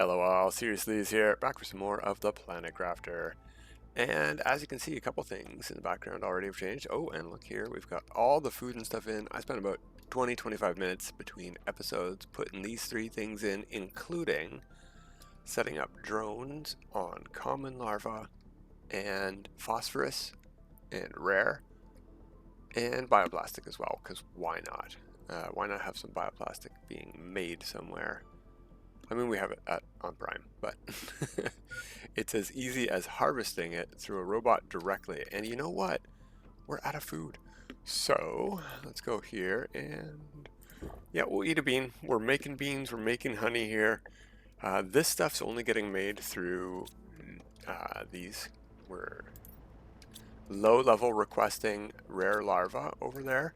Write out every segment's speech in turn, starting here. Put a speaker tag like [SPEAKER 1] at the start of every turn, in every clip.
[SPEAKER 1] LOL, seriously is here, back for some more of the Planet Crafter. And as you can see, a couple things in the background already have changed. Oh, and look here, we've got all the food and stuff in. I spent about 20-25 minutes between episodes putting these three things in, including setting up drones on common larva and phosphorous and rare and bioplastic as well, because why not? Why not have some bioplastic being made somewhere? I mean, we have it on Prime, but it's as easy as harvesting it through a robot directly. And you know what? We're out of food. So let's go here and yeah, we'll eat a bean. We're making beans, we're making honey here. This stuff's only getting made through these. We're low level requesting rare larva over there.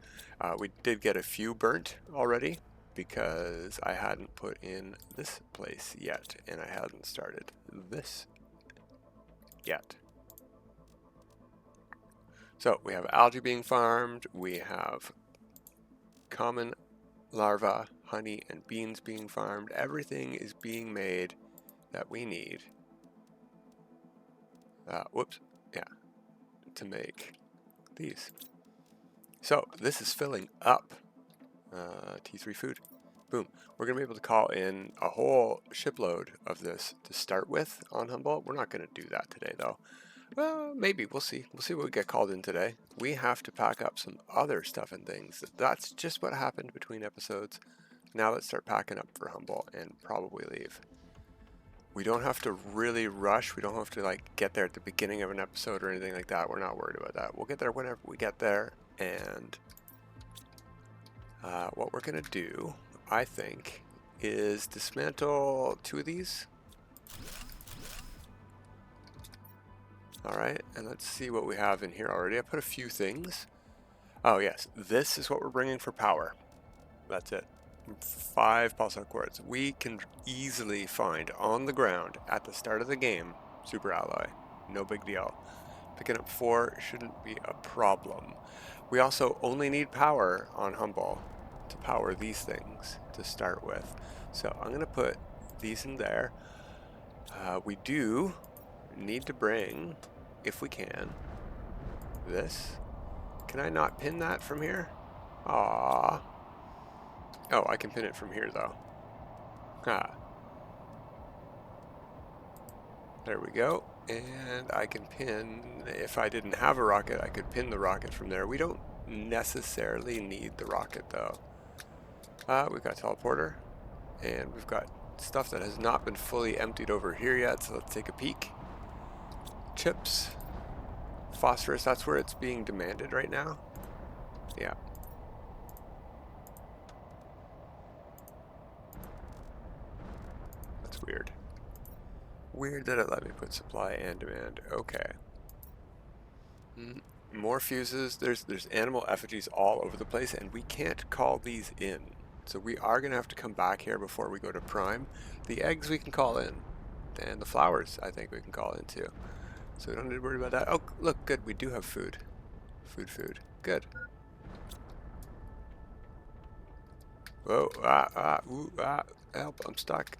[SPEAKER 1] We did get a few burnt already, because I hadn't put in this place yet, and I hadn't started this yet. So we have algae being farmed, we have common larva, honey, and beans being farmed. Everything is being made that we need. To make these. So this is filling up T3 food. Boom. We're going to be able to call in a whole shipload of this to start with on Humboldt. We're not going to do that today, though. Well, maybe. We'll see. We'll see what we get called in today. We have to pack up some other stuff and things. That's just what happened between episodes. Now let's start packing up for Humboldt and probably leave. We don't have to really rush. We don't have to like get there at the beginning of an episode or anything like that. We're not worried about that. We'll get there whenever we get there. And what we're going to do, I think, is dismantle 2 of these. Alright, and let's see what we have in here already. I put a few things. Oh yes, this is what we're bringing for power. That's it. 5 pulsar quartz. We can easily find on the ground at the start of the game super alloy. No big deal. Picking up 4 shouldn't be a problem. We also only need power on Humboldt to power these things to start with. So I'm going to put these in there. We do need to bring, if we can, this. Can I not pin that from here? Aww. Oh, I can pin it from here though. There we go. And I can pin, if I didn't have a rocket, I could pin the rocket from there. We don't necessarily need the rocket though. We've got a teleporter, and we've got stuff that has not been fully emptied over here yet, so let's take a peek. Chips, phosphorus, that's where it's being demanded right now. Yeah. That's weird. Weird that it let me put supply and demand. Okay. More fuses. There's animal effigies all over the place, and we can't call these in. So we are going to have to come back here before we go to Prime. The eggs we can call in, and the flowers I think we can call in too. So we don't need to worry about that. Oh, look, good. We do have food. Food. Good. Whoa, help, I'm stuck.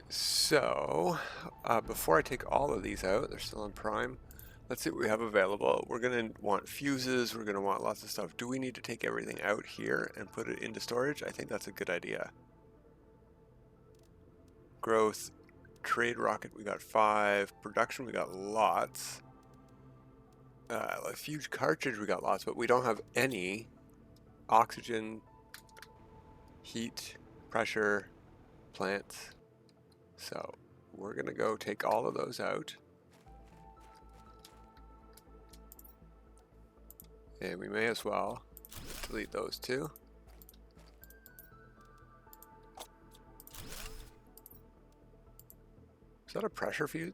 [SPEAKER 1] So, before I take all of these out, they're still on Prime. Let's see what we have available. We're going to want fuses. We're going to want lots of stuff. Do we need to take everything out here and put it into storage? I think that's a good idea. Growth. Trade Rocket, we got 5. Production, we got lots. A huge cartridge, we got lots, but we don't have any oxygen, heat, pressure, plants. So we're going to go take all of those out. And we may as well delete those too. Is that a pressure fuse?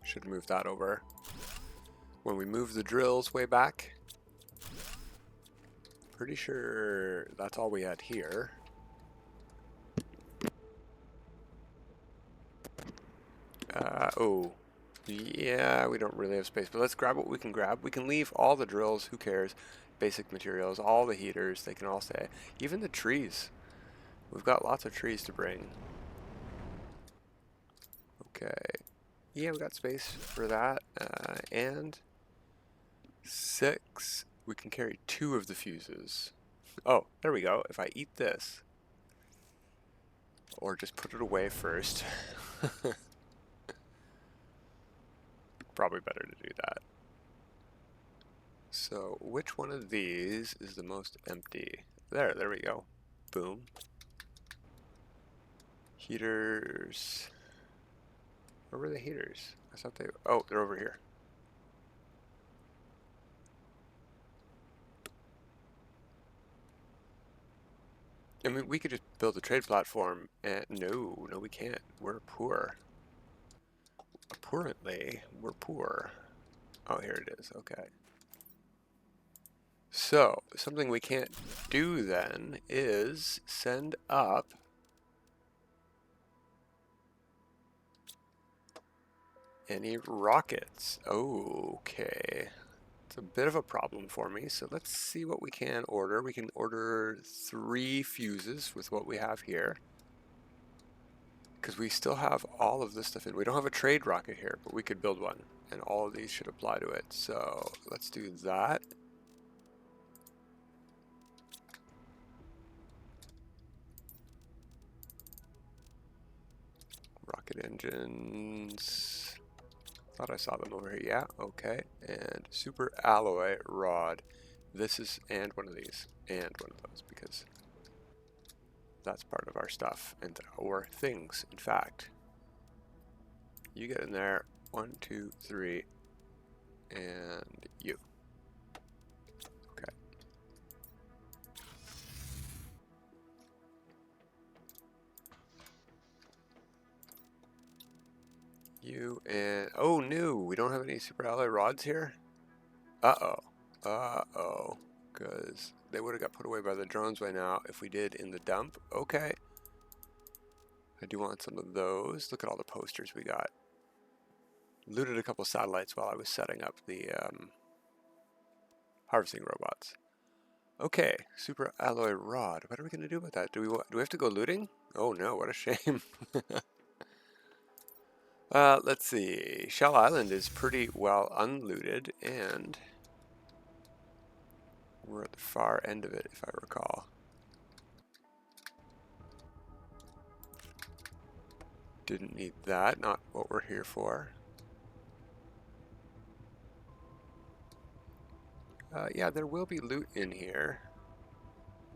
[SPEAKER 1] Should move that over. When we move the drills way back. Pretty sure that's all we had here. Oh. Yeah, we don't really have space, but let's grab what we can grab. We can leave all the drills, who cares? basic materials, all the heaters, they can all stay. Even the trees. We've got lots of trees to bring. Okay. Yeah, we got space for that. And 6. We can carry 2 of the fuses. Oh, there we go. If I eat this, or just put it away first. Probably better to do that. So, which one of these is the most empty? There we go. Boom. Heaters. Where were the heaters? I thought they... Oh, they're over here. I mean, we could just build a trade platform and... No, we can't. We're poor. Apparently, we're poor. Oh, here it is. Okay. So, something we can't do then is send up any rockets. Okay. It's a bit of a problem for me, so let's see what we can order. We can order 3 fuses with what we have here. Because we still have all of this stuff in. We don't have a trade rocket here, but we could build one. And all of these should apply to it. So, let's do that. Rocket engines. Thought I saw them over here. Yeah, okay. And super alloy rod. This is, and one of these, and one of those, because that's part of our stuff and our things, in fact. You get in there. 1, 2, 3, and you. Okay. You and, oh no, we don't have any super alloy rods here? Uh-oh. Uh-oh. Because they would have got put away by the drones by now if we did in the dump. Okay. I do want some of those. Look at all the posters we got. Looted a couple satellites while I was setting up the harvesting robots. Okay, super alloy rod. What are we going to do with that? Do we have to go looting? Oh no, what a shame. Let's see. Shell Island is pretty well unlooted, and we're at the far end of it, if I recall. Didn't need that, not what we're here for. Yeah, there will be loot in here.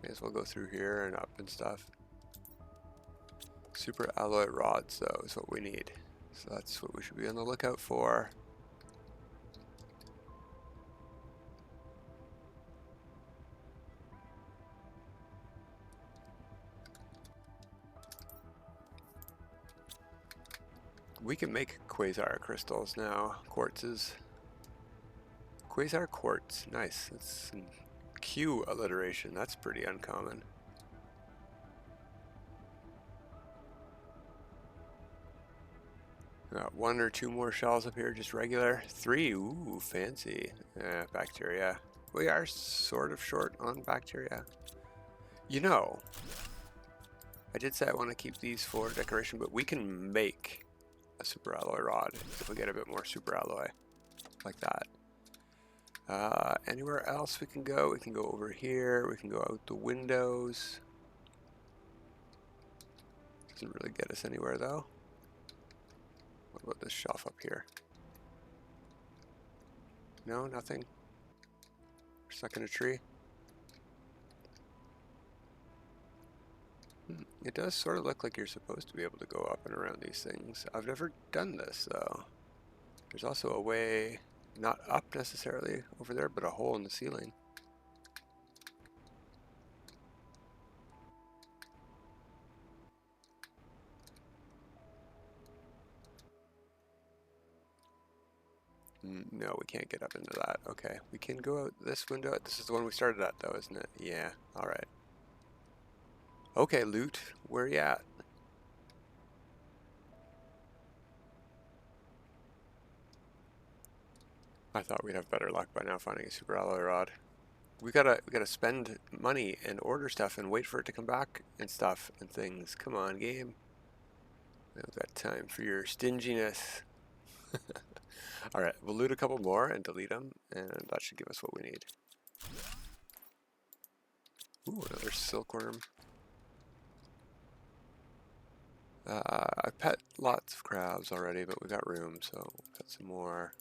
[SPEAKER 1] May as well go through here and up and stuff. Super alloy rods, though, is what we need. So that's what we should be on the lookout for. We can make quasar crystals now, quartzes. Quasar quartz, nice. That's some Q alliteration, that's pretty uncommon. Got 1 or 2 more shells up here, just regular. 3, ooh, fancy. Bacteria. We are sort of short on bacteria. You know, I did say I want to keep these for decoration, but we can make a super alloy rod if we get a bit more super alloy, like that. Anywhere else we can go? We can go over here. We can go out the windows. Doesn't really get us anywhere though. What about this shelf up here? No, nothing. We're stuck in a tree. It does sort of look like you're supposed to be able to go up and around these things. I've never done this though. There's also a way, not up necessarily over there, but a hole in the ceiling. No, we can't get up into that. Okay, we can go out this window. This is the one we started at though, isn't it? Yeah, alright. Okay, loot, where you at? I thought we'd have better luck by now finding a super alloy rod. we gotta spend money and order stuff and wait for it to come back and stuff and things. Come on, game. We don't got time for your stinginess. Alright, we'll loot a couple more and delete them, and that should give us what we need. Ooh, another silkworm. I've pet lots of crabs already, but we got room, so we'll pet some more.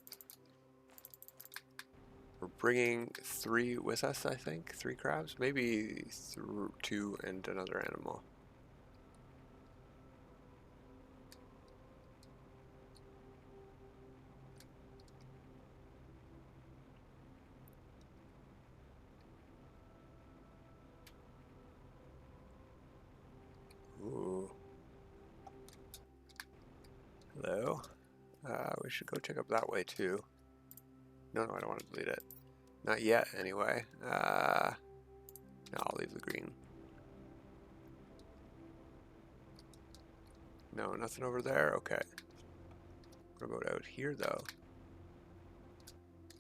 [SPEAKER 1] We're bringing 3 with us, I think. 3 crabs? Maybe 2 and another animal. Ooh. Hello? We should go check up that way too. No, I don't want to delete it. Not yet, anyway. No, I'll leave the green. No, nothing over there? Okay. What about out here, though?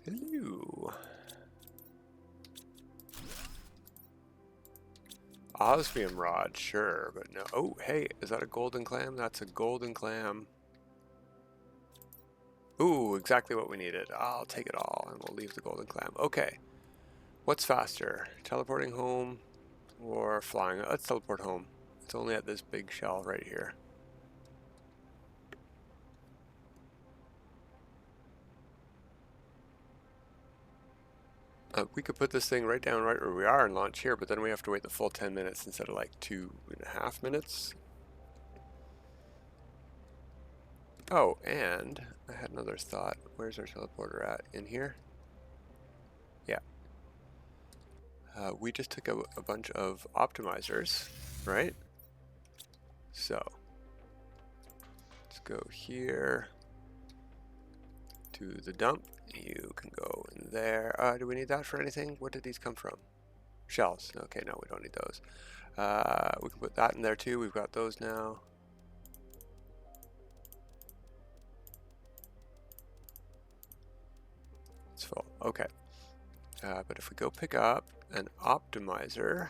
[SPEAKER 1] Hello. Osmium rod, sure, but no. Oh, hey, is that a golden clam? That's a golden clam. Ooh, exactly what we needed. I'll take it all, and we'll leave the golden clam. Okay. What's faster? Teleporting home or flying? Let's teleport home. It's only at this big shell right here. We could put this thing right down right where we are and launch here, but then we have to wait the full 10 minutes instead of like 2.5 minutes. Oh, and I had another thought. Where's our teleporter at? In here? Yeah. We just took a bunch of optimizers, right? So, let's go here to the dump. You can go in there. Do we need that for anything? Where did these come from? Shells. Okay, no, we don't need those. We can put that in there too. We've got those now. It's full. Okay. But if we go pick up an optimizer,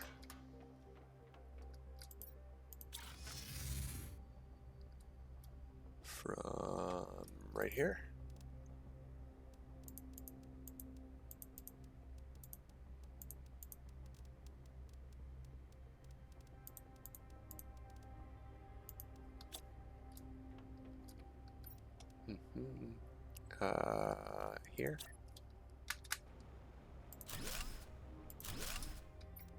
[SPEAKER 1] from right here. Here.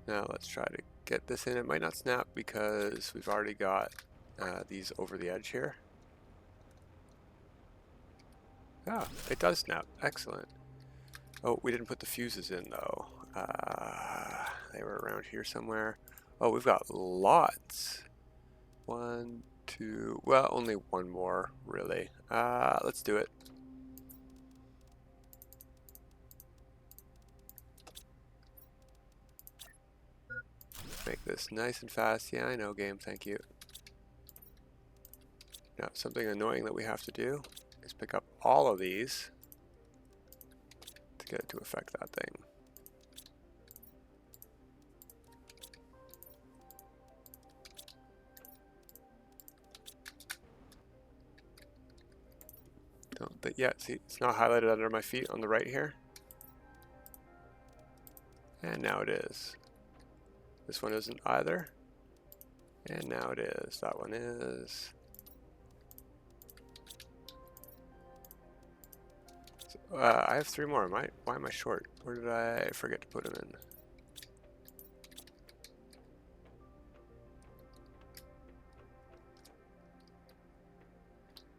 [SPEAKER 1] Now let's try to get this in. It might not snap because we've already got these over the edge here. Ah, it does snap. Excellent. Oh, we didn't put the fuses in though. They were around here somewhere. Oh, we've got lots. 1, 2, well, only one more really. Let's do it. Make this nice and fast. Yeah, I know, game, thank you. Now, something annoying that we have to do is pick up all of these to get it to affect that thing. Yeah, see, it's not highlighted under my feet on the right here. And now it is. This one isn't either. And now it is. That one is. So, I have 3 more. Why am I short? Where did I forget to put them in?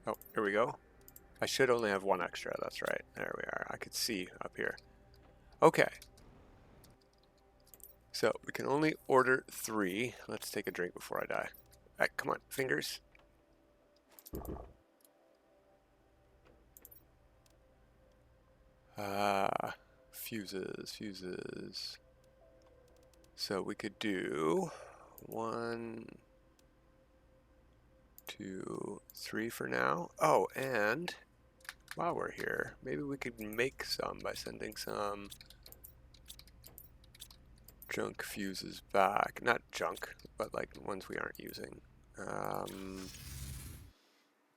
[SPEAKER 1] Oh, here we go. I should only have 1 extra. That's right. There we are. I could see up here. Okay. So we can only order 3. Let's take a drink before I die. Alright, come on, fingers. Fuses. So we could do 1, 2, 3 for now. Oh, and while we're here, maybe we could make some by sending some junk fuses back. Not junk, but like ones we aren't using.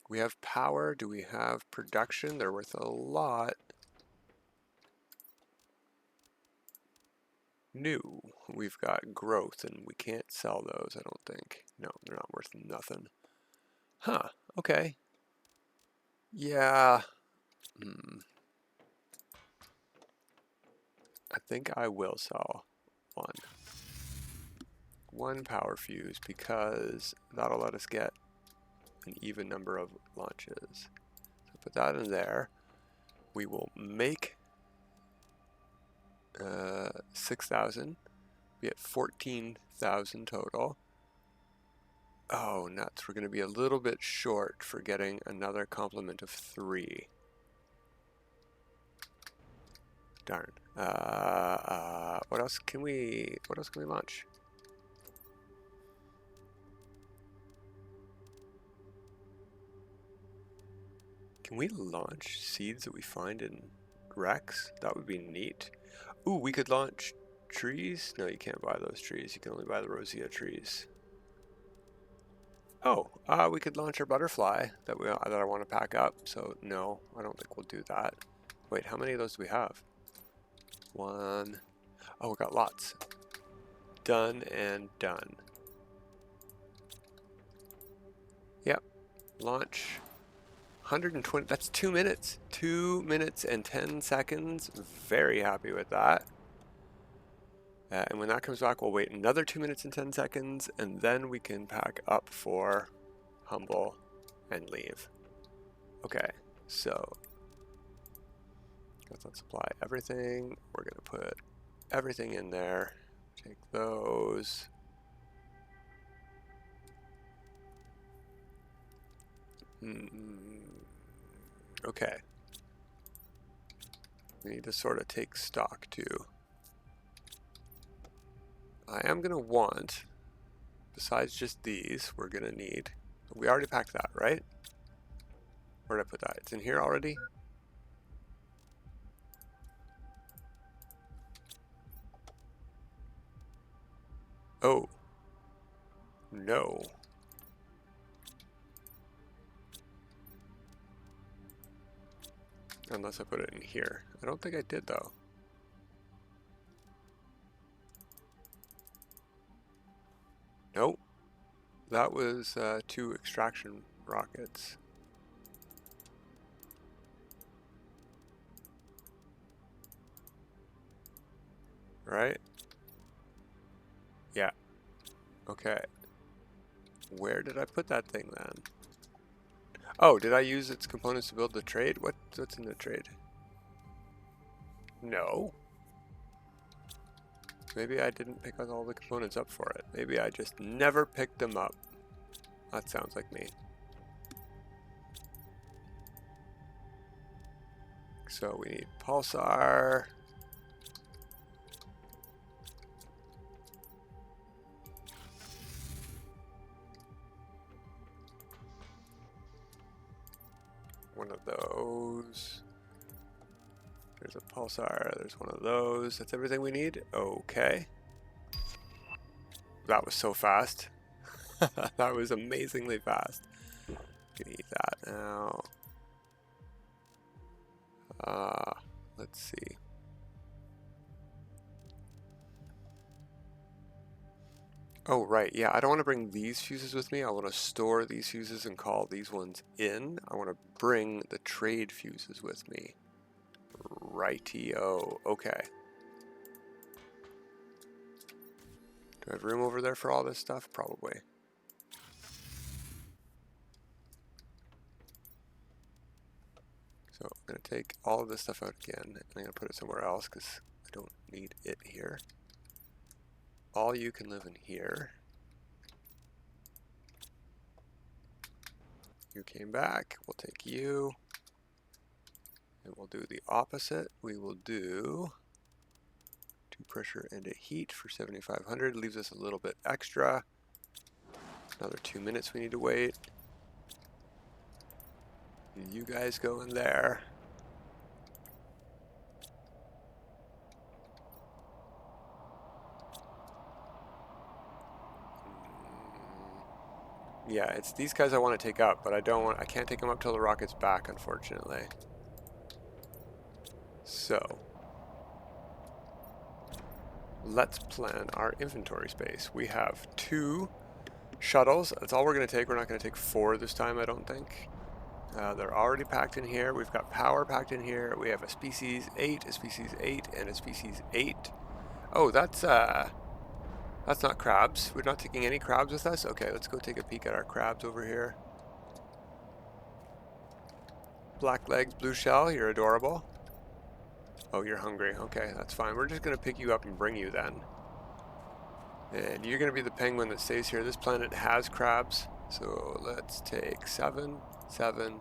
[SPEAKER 1] We have power. Do we have production? They're worth a lot. New. We've got growth, and we can't sell those, I don't think. No, they're not worth nothing. Huh, okay. Yeah. I think I will sell one power fuse because that'll let us get an even number of launches. So put that in there. We will make 6,000. We get 14,000 total. Oh, nuts. We're going to be a little bit short for getting another complement of 3. Darn. What else can we launch? Can we launch seeds that we find in wrecks? That would be neat. Ooh, we could launch trees? No, you can't buy those trees. You can only buy the rosea trees. Oh, we could launch our butterfly that I want to pack up. So no, I don't think we'll do that. Wait, how many of those do we have? 1. Oh, we got lots. Done and done. Yep. Launch. 120. That's 2 minutes. 2 minutes and 10 seconds. Very happy with that. And when that comes back, we'll wait another 2 minutes and 10 seconds, and then we can pack up for Humble and leave. Okay, so let's supply everything. We're going to put everything in there. Take those. Okay. We need to sort of take stock too. I am going to want, besides just these, we're going to need, we already packed that, right? Where did I put that? It's in here already? Oh. No. Unless I put it in here. I don't think I did though. Nope. That was 2 extraction rockets. Right? Yeah. Okay. Where did I put that thing then? Oh, did I use its components to build the trade? What's in the trade? No. Maybe I didn't pick all the components up for it. Maybe I just never picked them up. That sounds like me. So we need pulsar. One of those. There's a pulsar. There's one of those. That's everything we need? Okay. That was so fast. That was amazingly fast. You can eat that now. Let's see. Oh, right. Yeah, I don't want to bring these fuses with me. I want to store these fuses and call these ones in. I want to bring the trade fuses with me. Righty-o. Okay. Do I have room over there for all this stuff? Probably. So I'm going to take all of this stuff out again, and I'm going to put it somewhere else because I don't need it here. All you can live in here. You came back. We'll take you. And we'll do the opposite. We will do 2 pressure and a heat for 7,500. Leaves us a little bit extra. Another 2 minutes we need to wait. And you guys go in there. Yeah, it's these guys I want to take up, but I can't take them up till the rocket's back, unfortunately. So, let's plan our inventory space. We have 2 shuttles. That's all we're going to take. We're not going to take 4 this time, I don't think. They're already packed in here. We've got power packed in here. We have a species 8, a species 8, and a species 8. Oh, that's not crabs. We're not taking any crabs with us? Okay, let's go take a peek at our crabs over here. Black legs, blue shell, you're adorable. Oh, you're hungry. Okay, that's fine. We're just going to pick you up and bring you then. And you're going to be the penguin that stays here. This planet has crabs. So let's take 7, 7,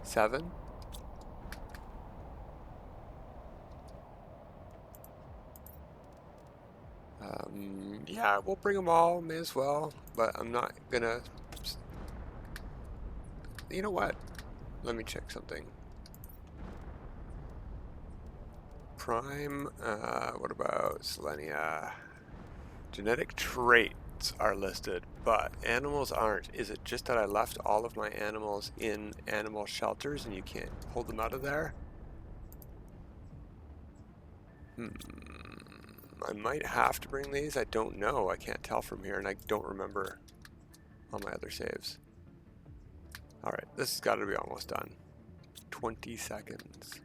[SPEAKER 1] 7. Yeah, we'll bring them all. May as well. But I'm not going to... You know what? Let me check something. Prime, what about Selenea? Genetic traits are listed, but animals aren't. Is it just that I left all of my animals in animal shelters and you can't pull them out of there? I might have to bring these. I don't know. I can't tell from here, and I don't remember all my other saves. Alright, this has got to be almost done. 20 seconds.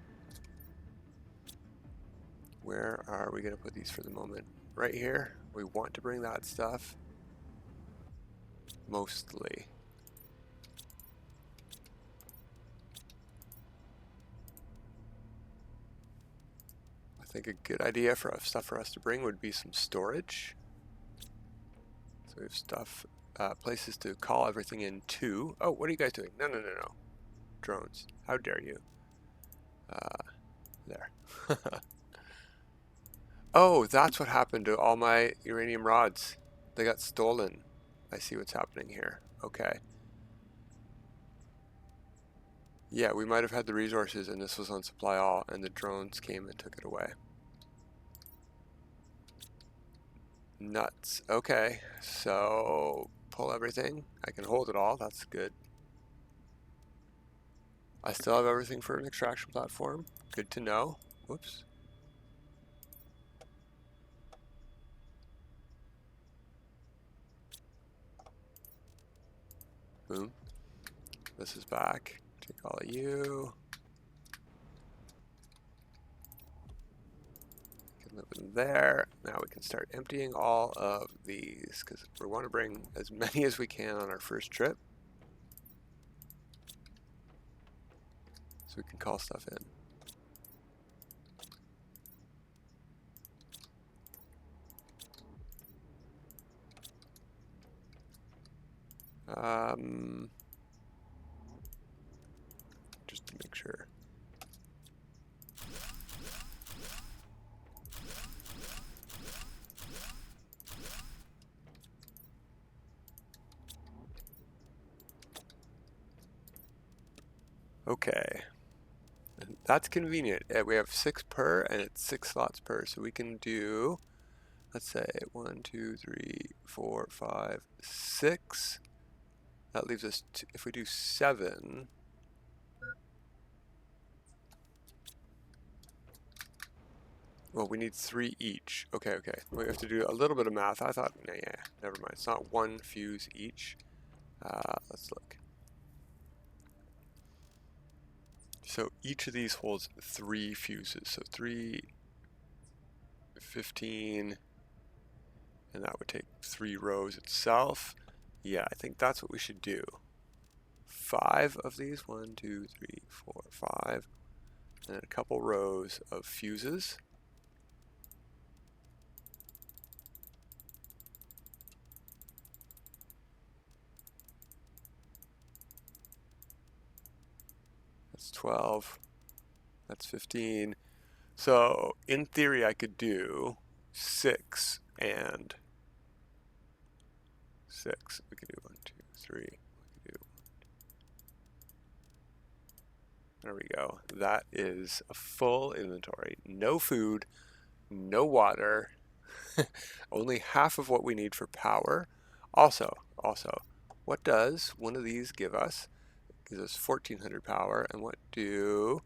[SPEAKER 1] Where are we going to put these for the moment? Right here. We want to bring that stuff. Mostly. I think a good idea for stuff for us to bring would be some storage. So we have stuff, places to call everything in to. Oh, what are you guys doing? No, no, no, no. Drones. How dare you? There. Oh, that's what happened to all my uranium rods. They got stolen. I see what's happening here. Okay. Yeah, we might have had the resources and this was on supply all and the drones came and took it away. Nuts. Okay, so pull everything. I can hold it all. That's good. I still have everything for an extraction platform. Good to know. Whoops. Boom. This is back. Take all of you. Can live in there. Now we can start emptying all of these because we want to bring as many as we can on our first trip. So we can call stuff in. Just to make sure. Okay. That's convenient. We have 6 per and it's 6 slots per. So we can do, let's say 1, 2, 3, 4, 5, 6. That leaves us, if we do 7. Well, we need 3 each. Okay, okay. We have to do a little bit of math. I thought, nah, yeah, never mind. It's not 1 fuse each. Let's look. So each of these holds 3 fuses. So 3, 15, and that would take 3 rows itself. Yeah, I think that's what we should do. 5 of these. 1, 2, 3, 4, 5. And a couple rows of fuses. That's 12. That's 15. So in theory I could do 6 and 6. We could do 1, 2, 3. We could do. There we go. That is a full inventory. No food, no water, only half of what we need for power. Also, what does one of these give us? It gives us 1400 power, and what do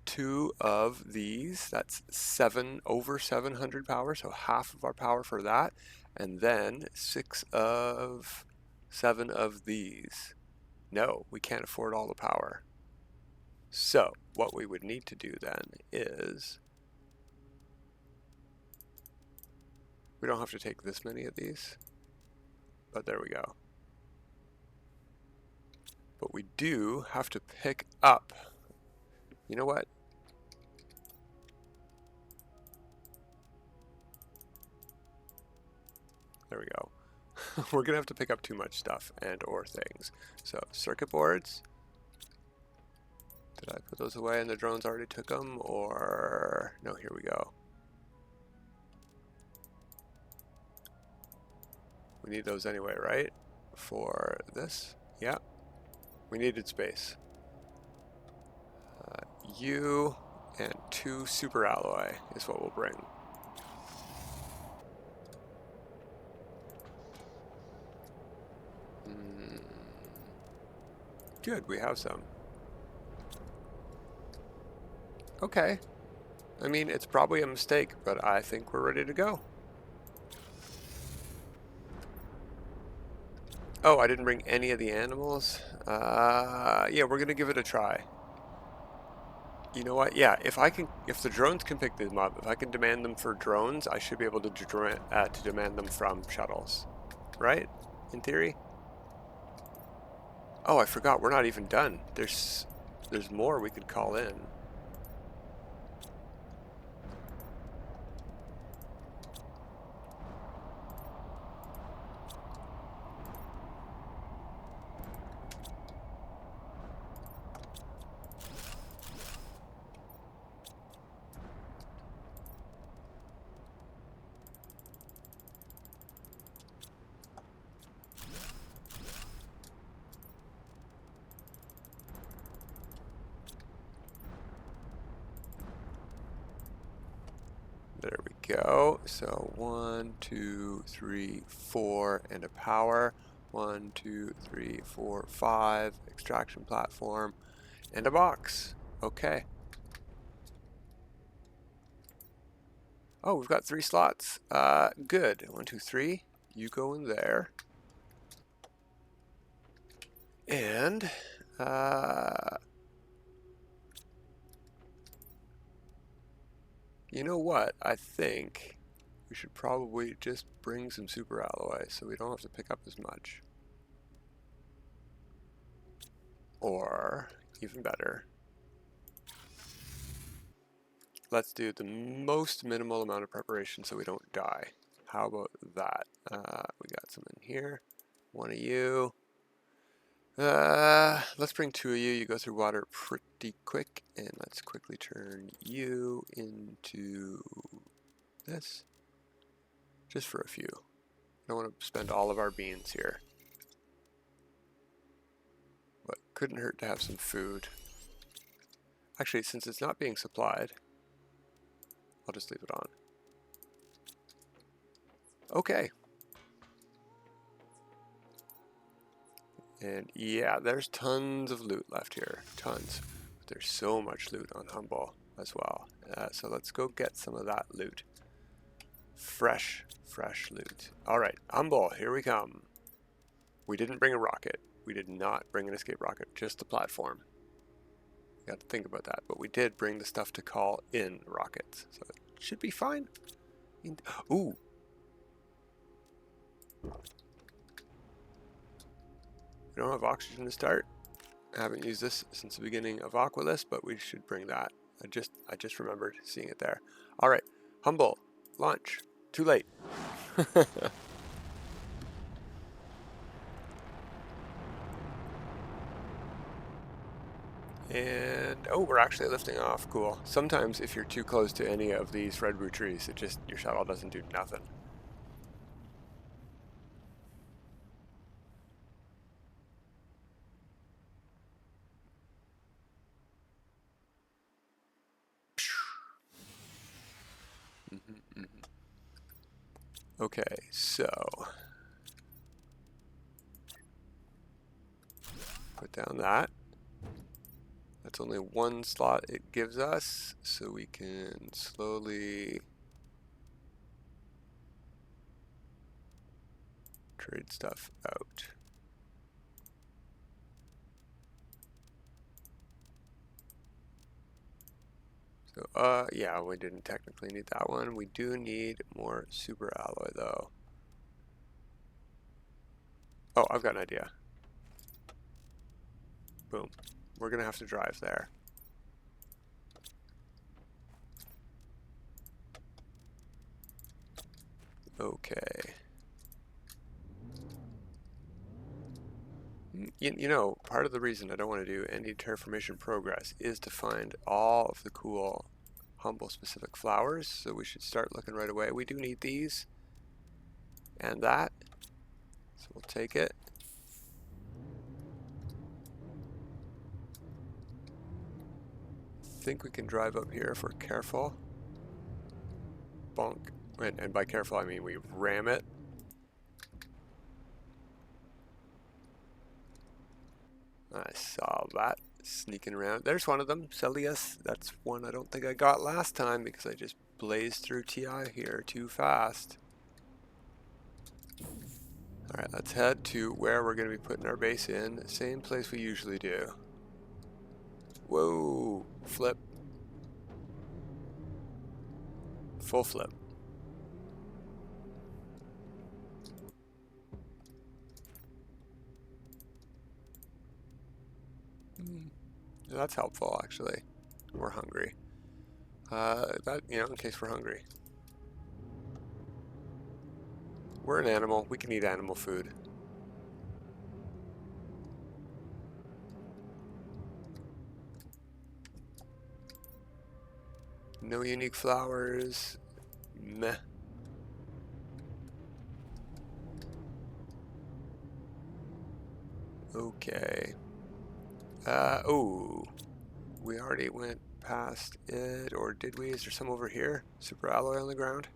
[SPEAKER 1] two of these? That's 7 over 700 power, so half of our power for that, and then 6 of 7 of these. No, we can't afford all the power. So what we would need to do then is, we don't have to take this many of these, but there we go. But we do have to pick up, you know what? There we go. We're gonna have to pick up too much stuff and or things. So circuit boards, did I put those away and the drones already took them, or no? Here we go. We need those anyway, right? For this, yeah. We needed space. U and 2 super alloy is what we'll bring. Good, we have some. Okay. I mean, it's probably a mistake, but I think we're ready to go. Oh, I didn't bring any of the animals. Yeah, we're gonna give it a try. You know what? Yeah, if the drones can pick them up, if I can demand them for drones, I should be able to demand them from shuttles, right? In theory. Oh, I forgot. We're not even done. There's more we could call in. There we go. So 1, 2, 3, 4, and a power. 1, 2, 3, 4, 5. Extraction platform and a box. Okay. Oh, we've got 3 slots. Good. 1, 2, 3. You go in there. And you know what? I think we should probably just bring some super alloy so we don't have to pick up as much. Or, even better, let's do the most minimal amount of preparation so we don't die. How about that? We got some in here. 1 of you. Let's bring 2 of you. You go through water pretty quick, and let's quickly turn you into this. Just for a few. I don't want to spend all of our beans here. But couldn't hurt to have some food. Actually, since it's not being supplied, I'll just leave it on. Okay. And yeah, there's tons of loot left here. Tons. But there's so much loot on Humble as well. So let's go get some of that loot. Fresh loot. Alright, Humble, here we come. We didn't bring a rocket. We did not bring an escape rocket, just the platform. Got to think about that. But we did bring the stuff to call in rockets. So it should be fine. Ooh. We don't have oxygen to start. I haven't used this since the beginning of Aqualis, but we should bring that. I just remembered seeing it there. All right, Humble, launch. Too late. And oh, we're actually lifting off. Cool. Sometimes if you're too close to any of these redwood trees, your shuttle doesn't do nothing. Okay, so Put down that. That's only one slot it gives us, so we can slowly trade stuff out. So, yeah, we didn't technically need that one. We do need more super alloy, though. Oh, I've got an idea. Boom. We're gonna have to drive there. Okay. You know, part of the reason I don't want to do any terraformation progress is to find all of the cool humble specific flowers, so we should start looking right away. We do need these and that, so we'll take it. I think we can drive up here if we're careful. Bonk. And by careful I mean we ram it. I saw that sneaking around. There's one of them, Celius. That's one I don't think I got last time because I just blazed through TI here too fast. Alright, let's head to where we're going to be putting our base in. Same place we usually do. Whoa! Flip. Full flip. That's helpful, actually. We're hungry. That, you know, in case we're hungry. We're an animal. We can eat animal food. No unique flowers. Meh. Okay. Oh. We already went past it, or did we? Is there some over here? Super alloy on the ground?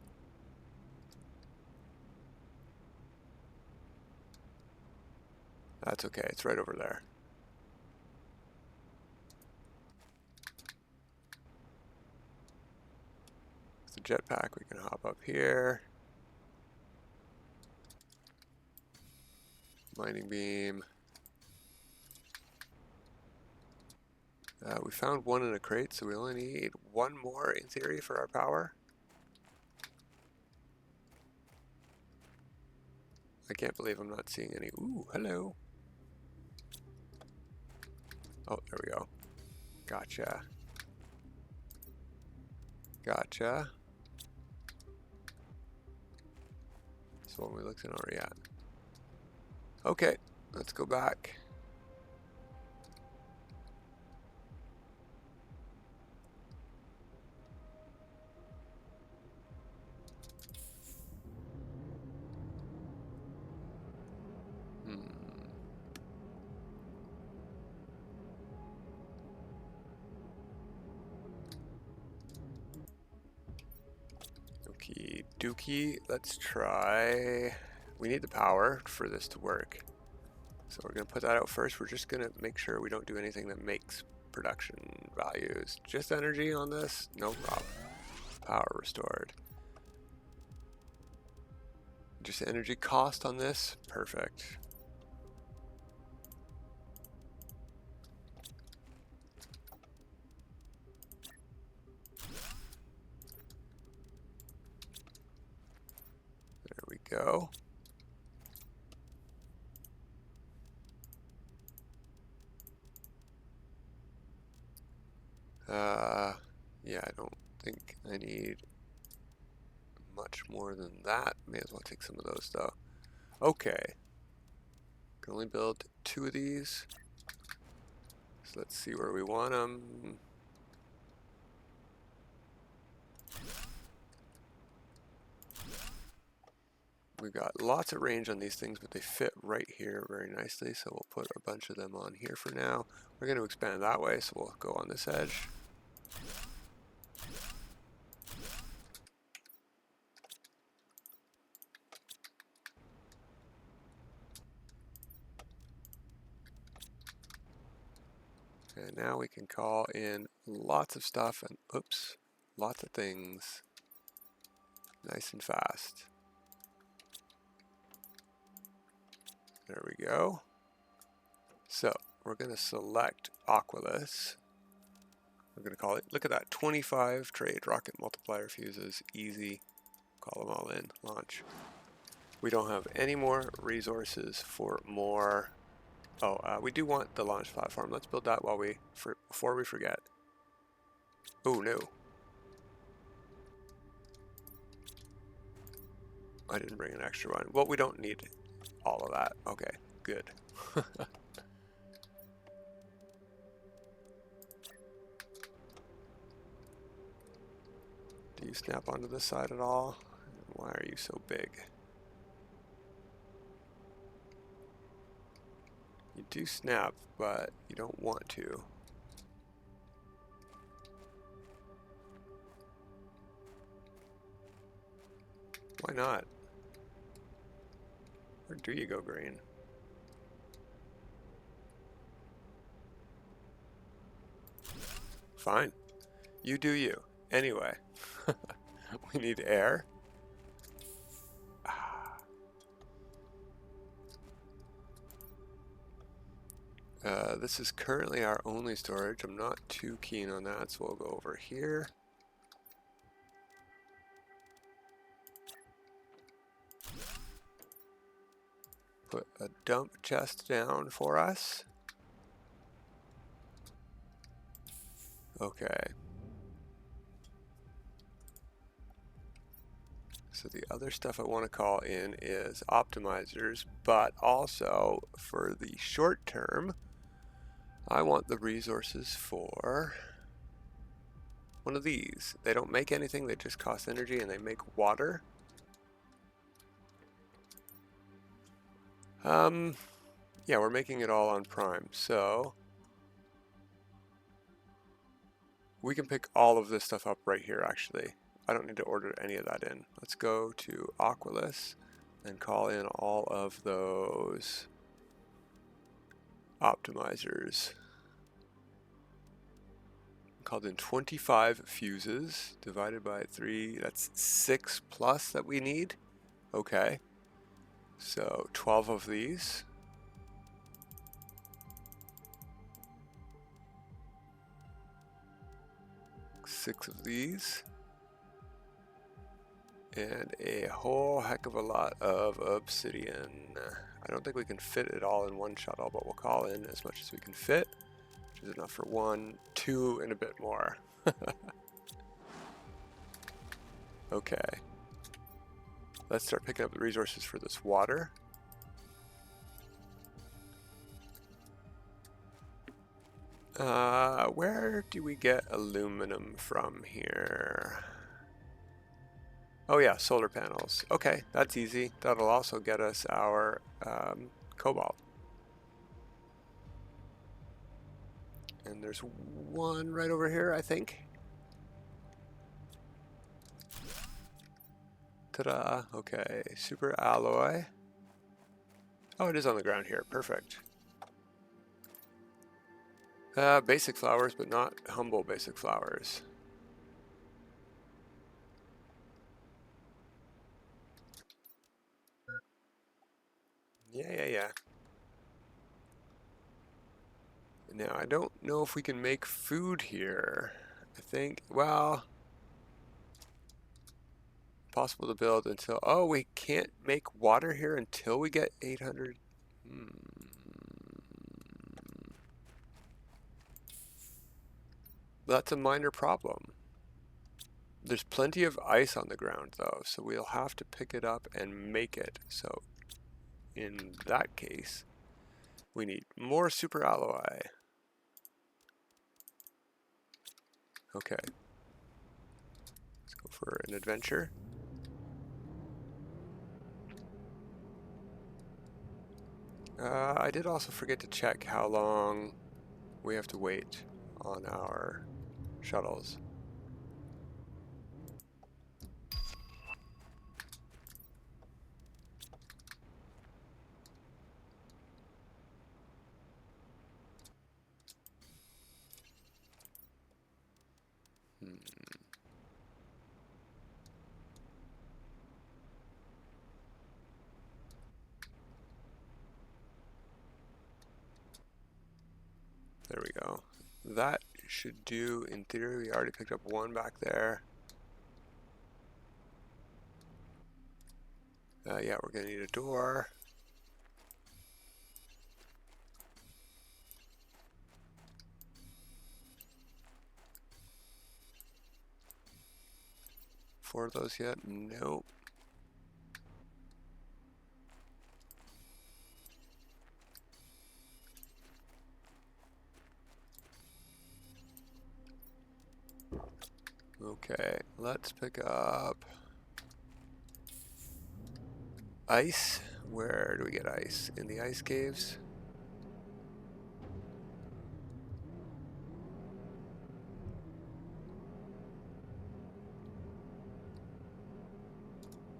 [SPEAKER 1] That's okay, it's right over there. With the jetpack, we can hop up here. Mining beam. We found one in a crate, so we only need one more in theory for our power. I can't believe I'm not seeing any. Ooh, hello. Oh, there we go. Gotcha. Gotcha. So when we looked in already at. Okay, let's go back. Okie dokie, let's try. We need the power for this to work. So we're going to put that out first. We're just going to make sure we don't do anything that makes production values. Just energy on this? No problem. Power restored. Just energy cost on this? Perfect. There we go. Yeah, I don't think I need much more than that. May as well take some of those though. Okay. Can only build 2 of these. So let's see where we want them. We've got lots of range on these things, but they fit right here very nicely. So we'll put a bunch of them on here for now. We're going to expand that way, so we'll go on this edge. And now we can call in lots of stuff and, oops, lots of things. Nice and fast. There we go. So we're going to select Aqualis. We're going to call it, look at that, 25 Trade Rocket Multiplier Fuses, easy. Call them all in, launch. We don't have any more resources for more. Oh, we do want the launch platform. Let's build that while before we forget. Oh no. I didn't bring an extra one. Well, we don't need all of that. Okay, good. Do you snap onto this side at all? Why are you so big? You do snap, but you don't want to. Why not? Where do you go, green? Fine. You do you. Anyway, we need air. This is currently our only storage. I'm not too keen on that, so we'll go over here. Put a dump chest down for us. Okay. So the other stuff I want to call in is optimizers, but also for the short term, I want the resources for one of these. They don't make anything, they just cost energy, and they make water. Yeah, we're making it all on Prime, so we can pick all of this stuff up right here, actually. I don't need to order any of that in. Let's go to Aqualis and call in all of those optimizers. Called in 25 fuses divided by 3. That's 6 plus that we need. Okay. So 12 of these. Six of these. And a whole heck of a lot of obsidian. I don't think we can fit it all in one shuttle, but we'll call in as much as we can fit, which is enough for 1, 2, and a bit more. Okay. Let's start picking up the resources for this water. Where do we get aluminum from here? Oh yeah, solar panels. Okay, that's easy. That'll also get us our cobalt. And there's one right over here, I think. Ta-da! Okay, super alloy. Oh, it is on the ground here. Perfect. Basic flowers, but not humble basic flowers. Yeah. Now, I don't know if we can make food here. I think, well, possible to build until, oh, we can't make water here until we get 800. That's a minor problem. There's plenty of ice on the ground though, so we'll have to pick it up and make it. So in that case, we need more super alloy. Okay. Let's go for an adventure. I did also forget to check how long we have to wait on our shuttles. There we go. That should do in theory. We already picked up one back there. Yeah, we're gonna need a door. Four of those yet? Nope. Okay, let's pick up ice. Where do we get ice? In the ice caves?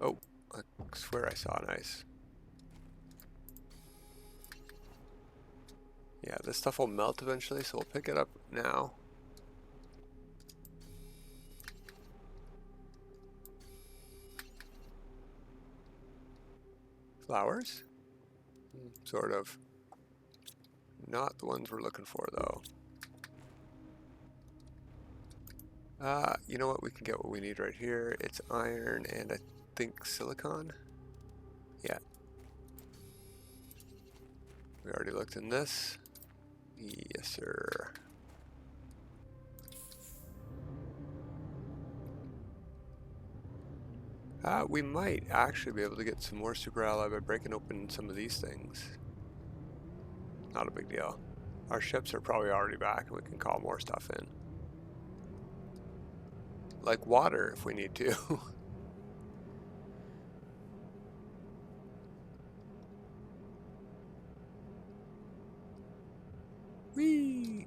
[SPEAKER 1] Oh, I swear I saw an ice. Yeah, this stuff will melt eventually, so we'll pick it up now. Flowers? Sort of. Not the ones we're looking for, though. You know what? We can get what we need right here. It's iron and I think silicon. Yeah. We already looked in this. Yes, sir. We might actually be able to get some more super alloy by breaking open some of these things. Not a big deal. Our ships are probably already back and we can call more stuff in. Like water if we need to. Whee!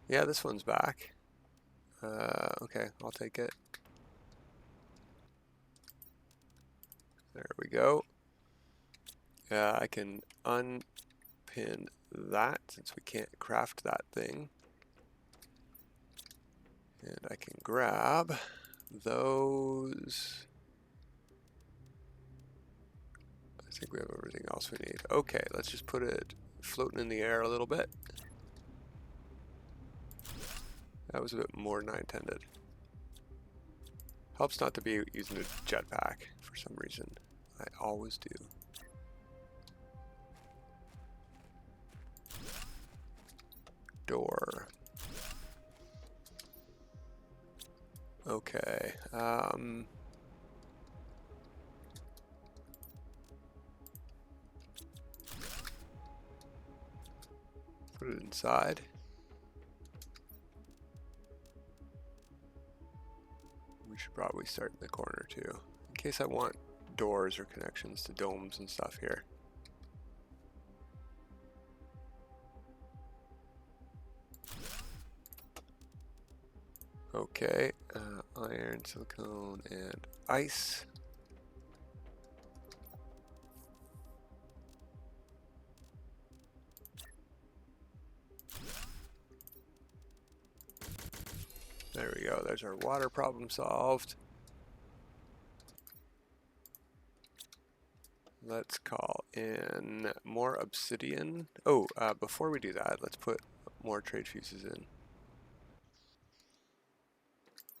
[SPEAKER 1] Yeah, this one's back. Okay, I'll take it. There we go. I can unpin that since we can't craft that thing. And I can grab those. I think we have everything else we need. Okay, let's just put it floating in the air a little bit. That was a bit more than I intended. Helps not to be using a jetpack for some reason. I always do. Door. Okay. Put it inside. We should probably start in the corner too, in case I want doors or connections to domes and stuff here. Okay, iron, silicone, and ice. There we go, there's our water problem solved. Let's call in more obsidian. Oh, before we do that, let's put more trade fuses in.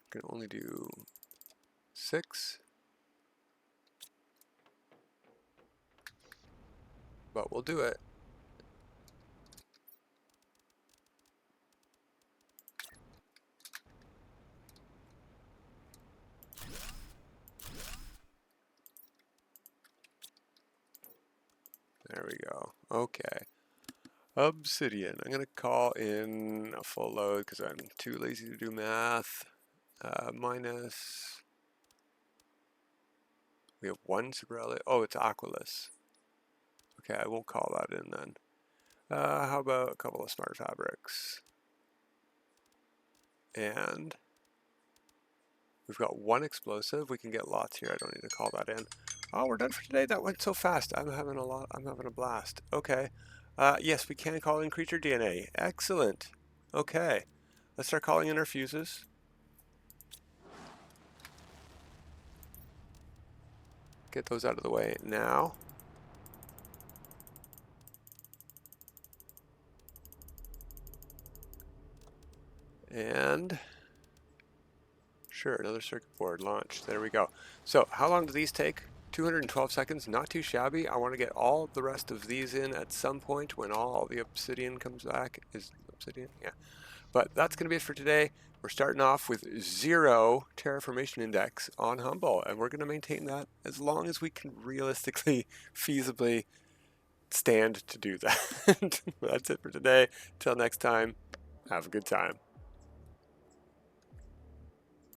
[SPEAKER 1] Can only do 6. But we'll do it. There we go. Okay. Obsidian. I'm going to call in a full load because I'm too lazy to do math. Minus. We have 1 super alloy. Oh, it's Aqualis. Okay, I won't call that in then. How about a couple of smart fabrics? And we've got 1 explosive. We can get lots here. I don't need to call that in. Oh, we're done for today. That went so fast. I'm having a blast. Okay. Yes, we can call in creature DNA. Excellent. Okay. Let's start calling in our fuses. Get those out of the way now. And sure, another circuit board launched. There we go. So how long do these take? 212 seconds, not too shabby. I want to get all the rest of these in at some point when all the obsidian comes back. Is obsidian? Yeah. But that's going to be it for today. We're starting off with 0 terraformation index on Humble, and we're going to maintain that as long as we can realistically, feasibly stand to do that. That's it for today. Till next time, have a good time.